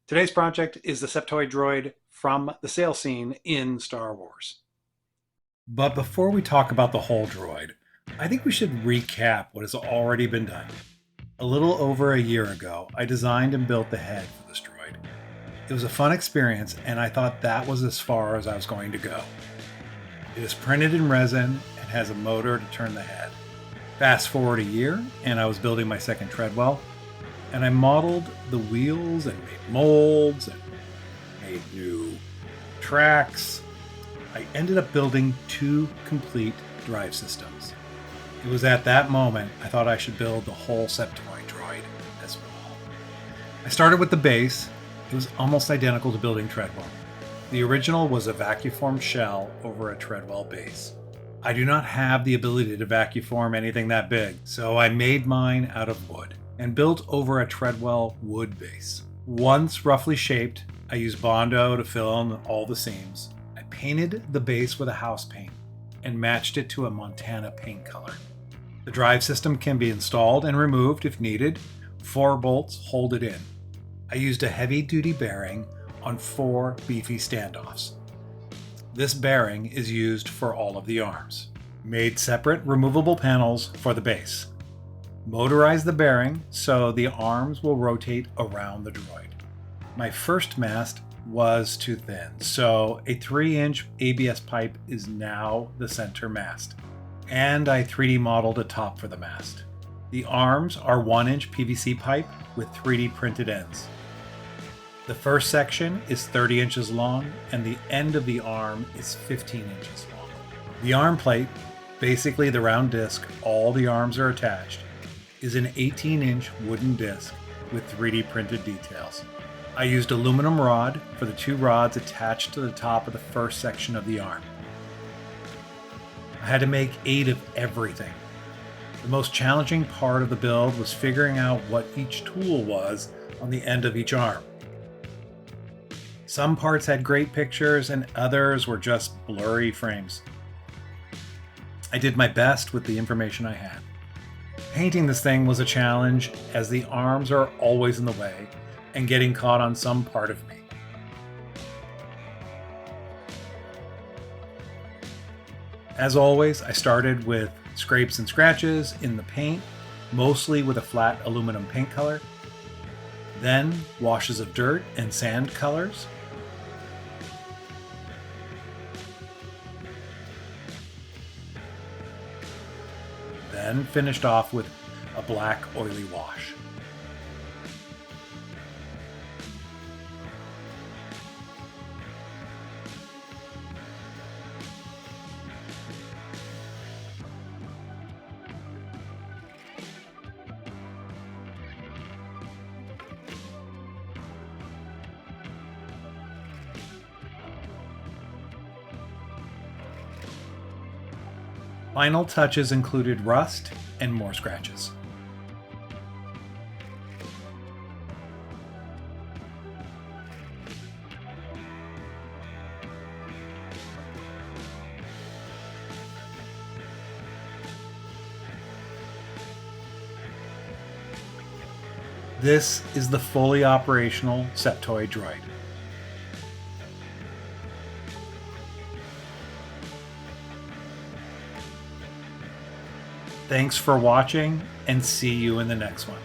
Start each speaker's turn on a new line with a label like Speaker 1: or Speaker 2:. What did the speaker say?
Speaker 1: Today's project is the Septoid Droid from the sale scene in Star Wars.
Speaker 2: But before we talk about the whole droid, I think we should recap what has already been done. A little over a year ago, I designed and built the head for this droid. It was a fun experience, and I thought that was as far as I was going to go. It is printed in resin and has a motor to turn the head. Fast forward a year, and I was building my second treadwell, and I modeled the wheels and made molds and made new tracks. I ended up building two complete drive systems. It was at that moment I thought I should build the whole Septoid Droid as well. I started with the base. It was almost identical to building Treadwell. The original was a vacuform shell over a Treadwell base. I do not have the ability to vacuform anything that big, so I made mine out of wood and built over a Treadwell wood base. Once roughly shaped, I used Bondo to fill in all the seams. I painted the base with a house paint and matched it to a Montana paint color. The drive system can be installed and removed if needed. 4 bolts hold it in. I used a heavy-duty bearing on 4 beefy standoffs. This bearing is used for all of the arms. Made separate removable panels for the base. Motorized the bearing so the arms will rotate around the droid. My first mast was too thin, so a 3-inch ABS pipe is now the center mast. And I 3D modeled a top for the mast. The arms are 1-inch PVC pipe with 3D printed ends. The first section is 30 inches long, and the end of the arm is 15 inches long. The arm plate, basically the round disc all the arms are attached, is an 18-inch wooden disc with 3D printed details. I used aluminum rod for the 2 rods attached to the top of the first section of the arm. I had to make 8 of everything. The most challenging part of the build was figuring out what each tool was on the end of each arm. Some parts had great pictures and others were just blurry frames. I did my best with the information I had. Painting this thing was a challenge as the arms are always in the way and getting caught on some part of me. As always, I started with scrapes and scratches in the paint, mostly with a flat aluminum paint color, then washes of dirt and sand colors, then finished off with a black oily wash. Final touches included rust and more scratches. This is the fully operational Septoid Droid. Thanks for watching, and see you in the next one.